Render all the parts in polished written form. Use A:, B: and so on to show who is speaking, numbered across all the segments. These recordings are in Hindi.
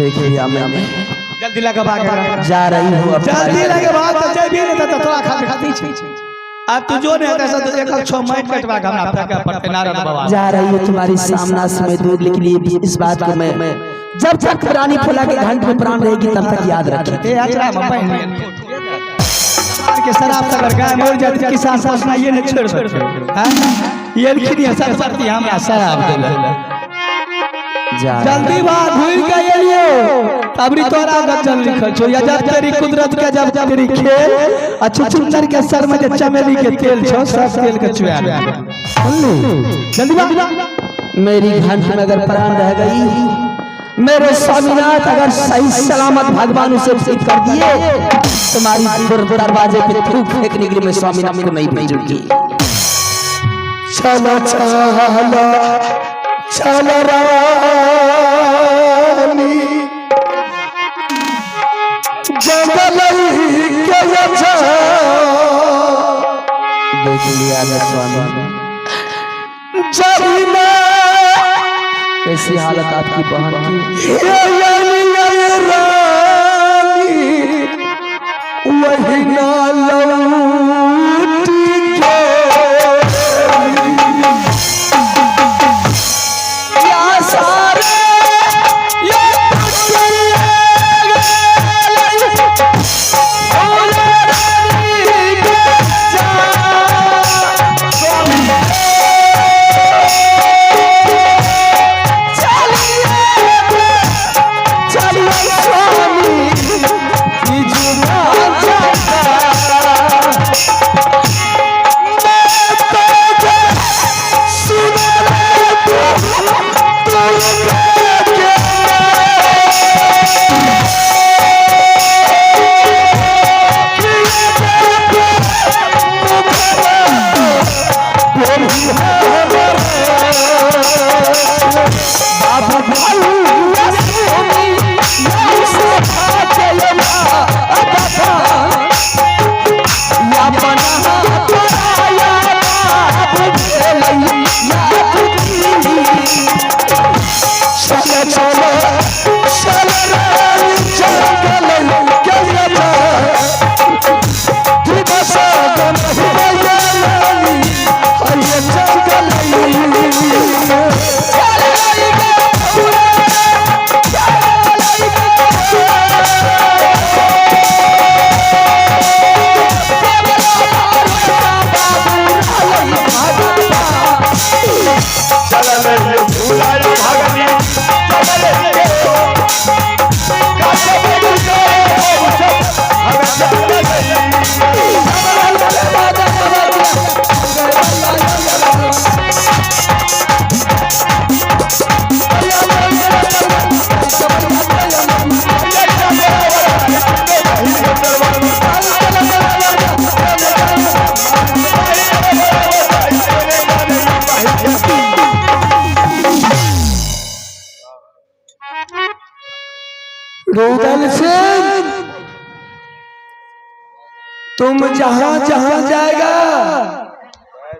A: देख लिया मैंने,
B: जल्दी लगा भाग
A: जा रही हूँ
B: जल्दी लगे भाग तो जय भी नहीं तो थोड़ा खा खाती छी अब तू जो नहीं ऐसा तो एक 6 मिनट कटवा के हमरा फेंका पड़ते नारायण बाबा
A: जा रही हूँ तुम्हारी सामना समय दूर के लिए। इस बात को मैं जब तक रानी फुला के घंट में प्राण रहेगी तब तक याद रखें।
B: ए अचरा में पहन के शराब अगर गाय मर जाती किसान सोचना ये नहीं छोड़ सकते हां ये लिखी है सब करती हमरा शराब दे जल्दी भाग भूल के लियो तबरी तोरा गजल लिखल छो या जब तेरी कुदरत के जब तेरी खेल अच्छा चुनर के सर में चमेली के तेल छो सब तेल के चुआ जल्दी भाग।
A: मेरी घंट में अगर प्राण रह गई, मेरे स्वामीनाथ अगर सही सलामत भगवान उसे सिद्ध कर दिए, तुम्हारी दरवाजे पे थूक फेंकने के लिए मैं स्वामीनाथ को नहीं भेजूंगी।
C: चलो चलो चलो रानी जंगल के
A: देख लिया स्वामी
C: जब
A: कैसी हालत आपकी बहन की।
C: वही ना लौट रुदल सिंह, तुम जहां जहां जाएगा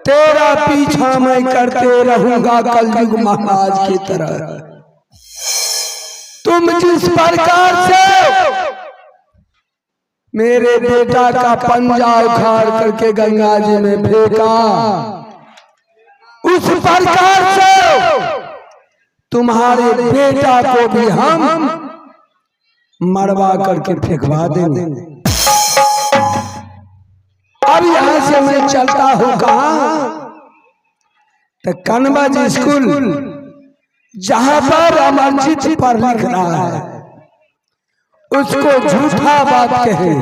C: तेरा पीछा मैं करते रहूंगा कलयुग महाराज की तरह। तुम जिस प्रकार से मेरे बेटा का पंजा उखाड़ करके गंगा जी में फेंका, उस प्रकार से तुम्हारे बेटा को भी हम मरवा करके फेंकवा देंगे। अब यहां से मैं चलता हूं कहां, तो कनबज स्कूल जहां पर अमरजीत पर लिख रहा है उसको झूठा बात कहे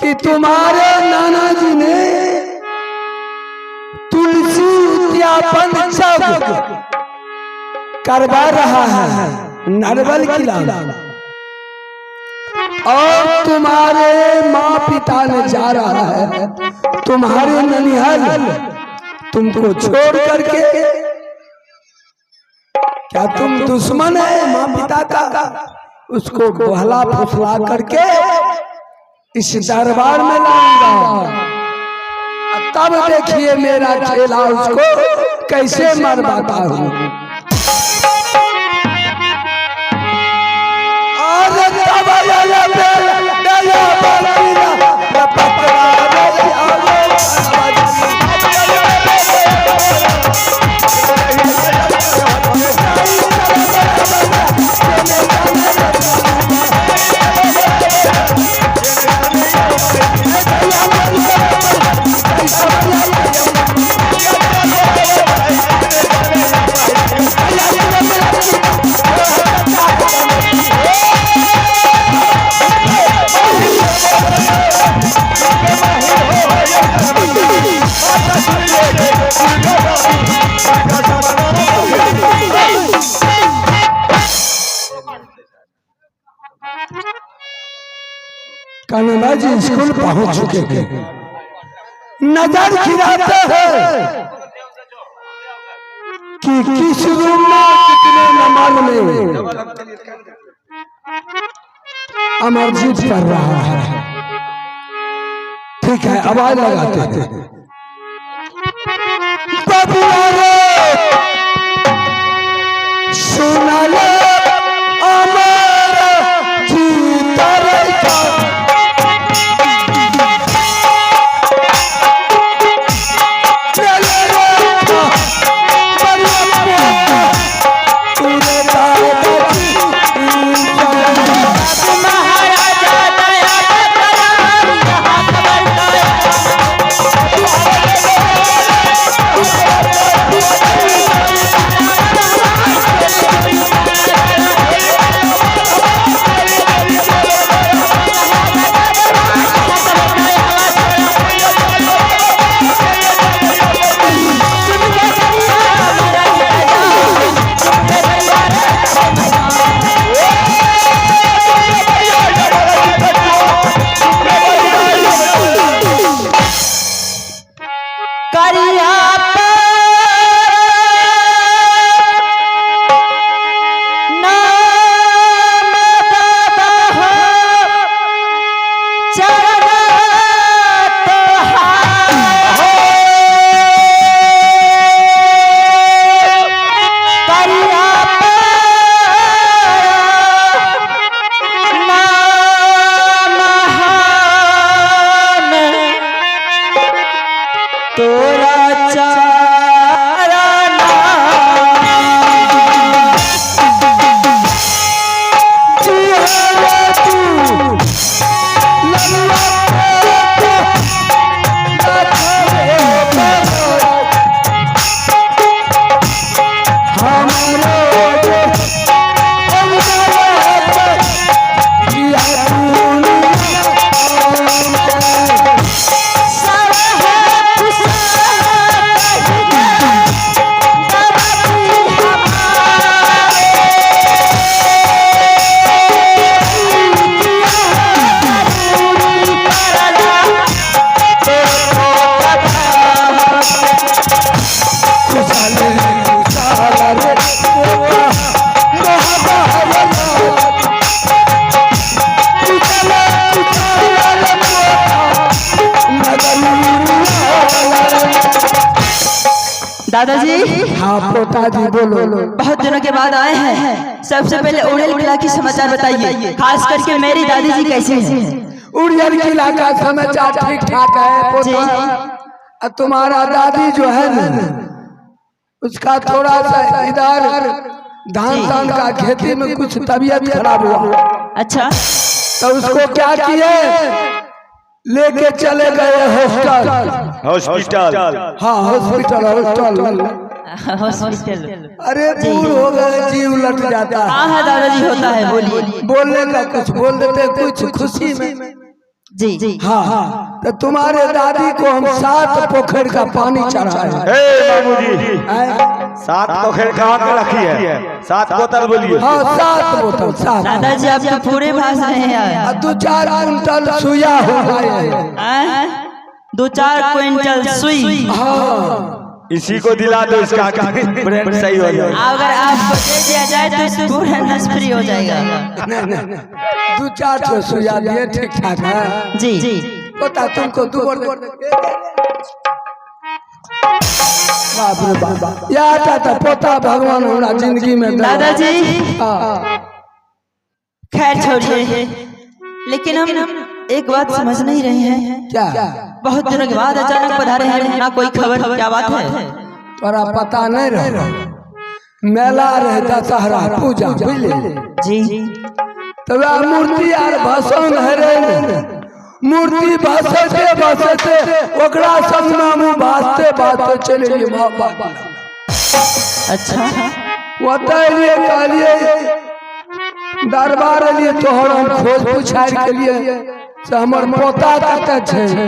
C: कि तुम्हारे नाना जी ने तुलसी उद्यापन जब करवा रहा है नरवल किला और तुम्हारे माँ पिता ने जा रहा है तुम्हारे ननिहाल तुमको छोड़ करके, क्या तुम दुश्मन है माँ पिता का? उसको बहला फुसला करके इस दरबार में लाऊंगा, तब देखिए मेरा खेला उसको कैसे मरवाता हूँ। जी स्कूल पहुंच चुके हैं। नजर गिराते हैं कि किस रूम में कितने नंबर में अमरजीत कर रहा है। ठीक है, आवाज लगाते हैं। बबुआ रे सुना ले अमरजीत रे का
A: दादाजी।
C: हाँ पोता जी बोलो।
A: बहुत दिनों के बाद आए हैं। सबसे पहले उड़ेल किला की समाचार बताइए, खास करके मेरी दादी जी कैसे हैं?
C: उड़ेल किला का समाचार ठीक ठाक है पोता। तुम्हारा दादी जो है ना, उसका थोड़ा सा इधर धान का खेती में कुछ तबीयत खराब हुआ।
A: अच्छा,
C: तो उसको क्या किए, लेके चले गए हॉस्पिटल। हाँ हॉस्पिटल। अरे दूर हो गए, जीव लट जाता है।
A: हाँ दादाजी होता है, बोलिए।
C: बोलने का कुछ बोल देते कुछ खुशी में।
A: जी
C: हाँ, तो तुम्हारे दादी को हम 7 पोखर का पानी चढ़ाए।
D: बाबूजी 7 पोखर कहाँ के रखी है? 7 बोतल बोलिए।
C: हाँ 7 बोतल। 7
A: दादाजी आप तो पूरे भाष रहे हैं।
C: 2-4 कुंटल सुइया हो गए।
A: 2-4 क्विंटल सुई।
C: हाँ
D: इसी को दिला दो, इसका ब्रेन सही हो जाए।
A: अगर आपको दे दिया जाए तो इससे पूरा नस फ्री हो जाएगा।
C: 2-4 सुइया दिए, ठीक ठाक है।
A: जी
C: पता तुमको 2 बाप रे बाप, याद आता पोता भगवान हमारा जिंदगी में।
A: दादाजी खैर छोड़िए, लेकिन हम एक बात समझ नहीं रहे हैं।
C: क्या?
A: बहुत दिनों के बाद अचानक पधारे हैं, ना कोई खबर, क्या बात है?
C: तोरा पता नहीं रहे, मेला रहे दशहरा पूजा बुझले।
A: जी
C: तो मूर्ति आर भसन है, मूर्ति बसते ओकरा संग में बाजते चले गए बाबा।
A: अच्छा,
C: बताइए कहलिए दरबार लिए तोहर हम खोज पुछार के लिए से हमर पोता कते छे,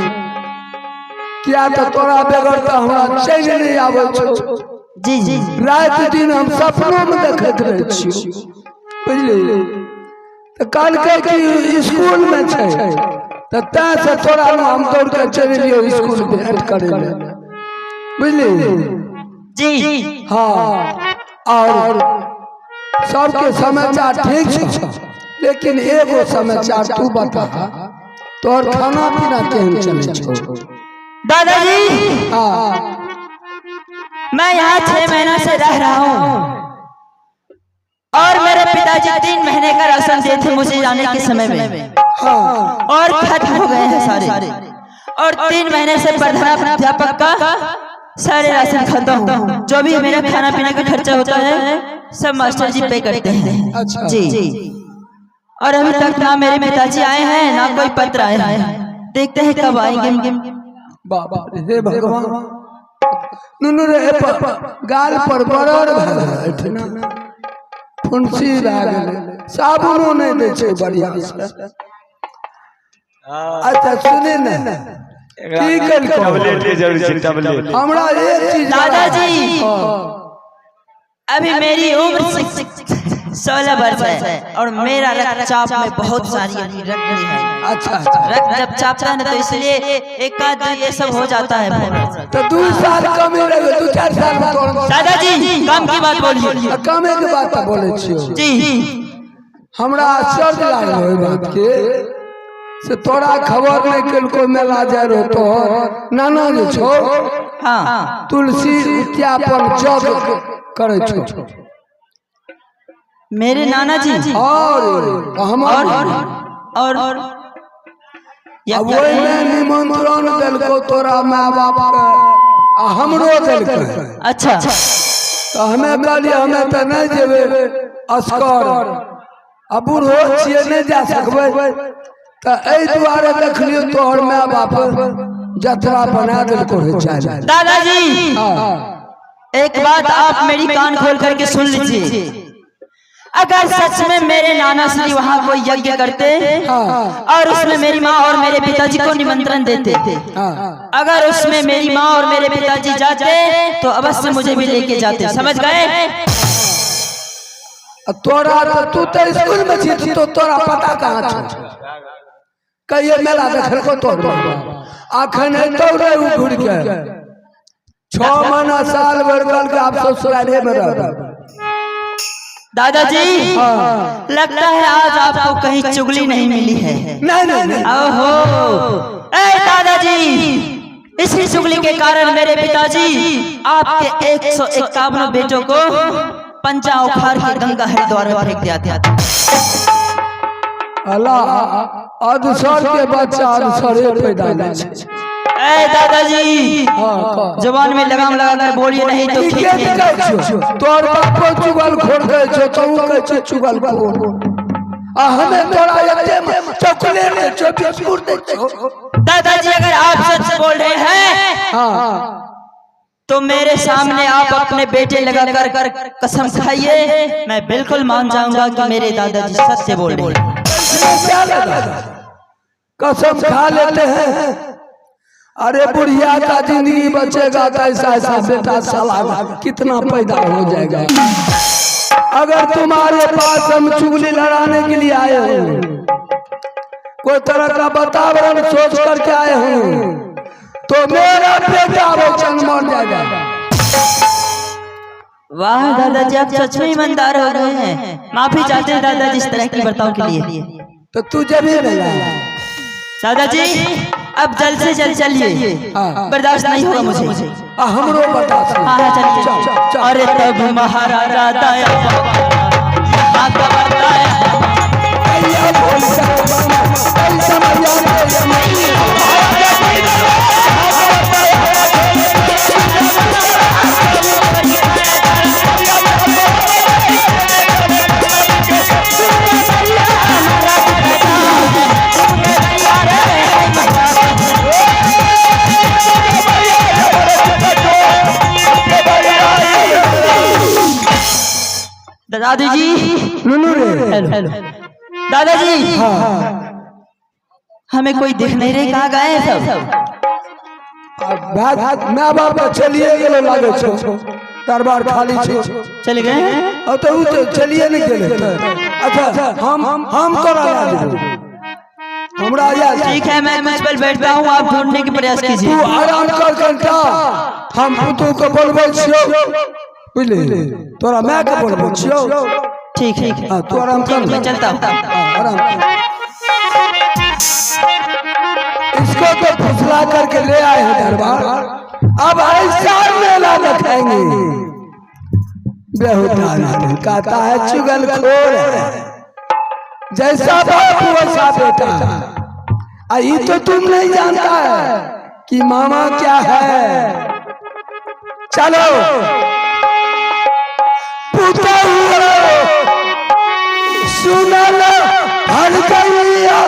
C: क्या तो तोरा बेगर तो हमरा चैन नहीं आवे छो।
A: जी
C: रात दिन हम सपनों में देखत रहे छी बुझलिए। तो कल के कि स्कूल में छे तो ता से तोरा हम दौड़ के चले लियो स्कूल भेंट करे ले, बुझली?
E: जी
C: हाँ, और सबके समाचार ठीक छ, लेकिन एगो समाचार तू बता, तोर खाना पीना केहन चले छो?
E: दादाजी,
C: हाँ,
E: मैं यहाँ 6 महीना से रह रहा हूँ और मेरे पिताजी 3 महीने का राशन दिए थे मुझे जाने के समय में,
C: हाँ,
E: और खत्म हो गए हैं सारे। और 3 महीने से प्रधानाध्यापक का सारे राशन खाता हूँ। जो भी मेरा खाना पीना का खर्चा होता है सब मास्टर जी पे करते हैं।
C: अच्छा।
E: जी। और अभी तक ना मेरे पिताजी आए हैं ना कोई पत्र आया है। देखते हैं कब आएंगे।
C: बाबा हे भगवान, नुनु रे गाल पर बरर बैठना, फुंसी लाग गेले, साबुनो नहीं दे छे बढ़िया से। अच्छा सुने न, ठीक है,
D: टैबलेट ले जरूर छै, टैबलेट।
C: हमरा एक चीज
E: दादाजी, अभी मेरी उम्र 16 वर्ष है और मेरा रक्तचाप में बहुत सारी रक्त है।
C: अच्छा,
E: रक्त जब चापता है ना तो इसलिए एक आध ये सब हो जाता है।
C: तो 2 साल कम रहे, 2-4 साल
E: दादाजी काम की बात बोलिए।
C: कमे के बात बोले छियो
E: जी।
C: हमरा आश्चर्य लागल ओइ बात के से तोरा खबर नहीं केलको मेला जा रो तो नाना जे छो,
E: हाँ,
C: तुलसी उद्यापन जग करे छो।
E: मेरे नाना जी
C: और हमार
E: और
C: अब ओइ में निमंत्रण देलको तोरा माँ बाप के, आ हमरो देलको।
E: अच्छा,
C: तो हमें कहलिए हमें तो नहीं जेबे असकर, अब बूढ़ो छिए नहीं जा सकबै, तो एहि दुआरे देखलियो तोहर माँ बाप जतरा बना देलको है चाल।
E: दादाजी एक बात आप मेरी कान खोल करके सुन लीजिए। अगर सच में मेरे नाना श्री वहाँ कोई यज्ञ करते और उसमें मेरी माँ और मेरे पिताजी को निमंत्रण देते, अगर उसमें मेरी माँ और मेरे पिताजी जाते तो अवश्य मुझे भी लेके जाते, समझ गए?
C: तोरा तो तू तो स्कूल में छी तो तोरा पता कहाँ छ? कहिए मेला देखल को तोर आखन तो रे घुर के 6 महीना साल भर कल के आप ससुराले में रह।
E: दादाजी लगता है आज आपको कहीं चुगली नहीं मिली है।
C: नहीं।
E: ओहो, ए दादाजी, इसी चुगली के कारण मेरे पिताजी आपके 151 बेटों को पंजा उखाड़ के गंगा हरिद्वार में फेंक दिया था।
C: अल्लाह अदसर के बच्चा अदसरे पैदा ले छै।
E: ए दादाजी जवान में लगाम लगा कर बोलिए नहीं तो
C: तोर बापो चुगल खोर गए छो, तू कह छ चुगल खोर, आ हमें तोरा एते चॉकलेट दे छो, बिस्कुट दे छो।
E: दादाजी अगर आप सच बोल रहे हैं तो मेरे सामने आप अपने बेटे लगा कर कसम खाइए, मैं बिल्कुल मान जाऊंगा कि मेरे दादाजी सत्य बोल रहे हैं।
C: कसम खा लेते हैं। अरे बुढ़िया का जिंदगी बचेगा तो ऐसा बेटा साला कितना पैदा हो जाएगा। अगर तुम्हारे पास हम चुगली लड़ाने के लिए आए हो, कोई तरह का वातावरण सोच करके आए हो, तो मेरा बेटा वचन मर जाएगा।
E: वाह दादाजी, आप सच में ईमानदार हो गए हैं। माफी चाहते हैं दादाजी इस तरह के बर्ताव के लिए।
C: तो तू जब ही नहीं आया
E: दादाजी अब जल्द से जल्द चलिए, बर्दाश्त नहीं होगा मुझे।
C: हमरो बर्दाश्त।
E: हाँ चलिए। अरे तब महाराजा दया दादाजी। हेलो दादाजी, हमें कोई देख नहीं रहे, कहाँ गए हैं सब?
C: मैं बाप चलिए गेलो लागे छो, दरबार खाली छो,
E: चले गए हैं।
C: अब तो चलिए नहीं गेले। अच्छा हम तोरा ला देबो। हमरा याद
E: ठीक है, मैं कुछ पल बैठता हूँ, आप ढूंढने के प्रयास
C: तू
E: कीजिए।
C: आराम कर घंटा हम पुतू को बोलबे छियो बुझले तोरा मैं के बोलबे छियो
E: ठीक है,
C: हां तू आराम कर
E: मैं चलता हूँ।
C: आराम कर। इसको तो फुसला करके ले आए हैं दरबार, अब ऐसा मेला दिखाएंगे बेहुदा नाटक कहता है चुगलखोर है, जैसा बाप वैसा बेटा। ये तो तुम नहीं जानता है कि मामा क्या है। चलो पुता हुआ सुनल हर गैया